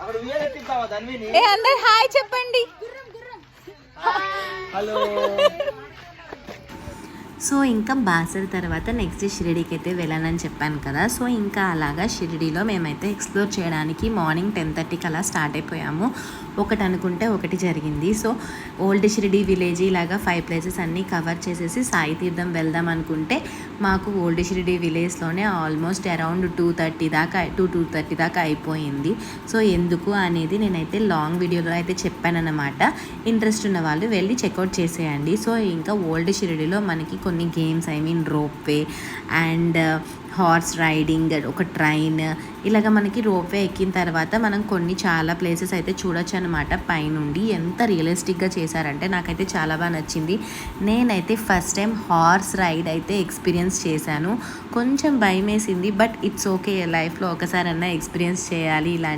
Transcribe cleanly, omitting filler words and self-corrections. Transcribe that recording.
ఏ అందరు హాయ్ చెప్పండి. Hello. So ఇంకా బాసర తర్వాత నెక్స్ట్ షిరిడీకి అయితే వెళ్ళానని చెప్పాను కదా. సో ఇంకా అలాగా షిరిడీలో మేమైతే ఎక్స్ప్లోర్ చేయడానికి మార్నింగ్ 10:30కి అలా స్టార్ట్ అయిపోయాము. ఒకటి అనుకుంటే ఒకటి జరిగింది. సో ఓల్డ్ షిరిడీ విలేజ్ ఇలాగా 5 ప్లేసెస్ అన్నీ కవర్ చేసేసి సాయి తీర్థం వెళ్దాం అనుకుంటే మాకు ఓల్డ్ షిరిడీ విలేజ్లోనే ఆల్మోస్ట్ అరౌండ్ 2:30 దాకా అయిపోయింది. సో ఎందుకు అనేది నేనైతే లాంగ్ వీడియోలో అయితే చెప్పానన్నమాట. ఇంట్రెస్ట్ ఉన్న వాళ్ళు వెళ్ళి చెక్అవుట్ చేసేయండి. సో ఇంకా ఓల్డ్ షిరిడీలో మనకి కొన్ని games ropeway and horse riding, ఒక ట్రైన్, ఇలాగ మనకి రోప్వే ఎక్కిన తర్వాత మనం చాలా ప్లేసెస్ అయితే చూడొచ్చు అనమాట. పైనుండి ఎంత రియలిస్టిక్గా చేశారంటే నాకైతే చాలా బాగా నచ్చింది. నేనైతే ఫస్ట్ టైం హార్స్ రైడ్ అయితే ఎక్స్పీరియన్స్ చేశాను. కొంచెం భయం వేసింది, బట్ ఇట్స్ ఓకే. లైఫ్లో ఒకసారన్నా ఎక్స్పీరియన్స్ చేయాలి ఇలా.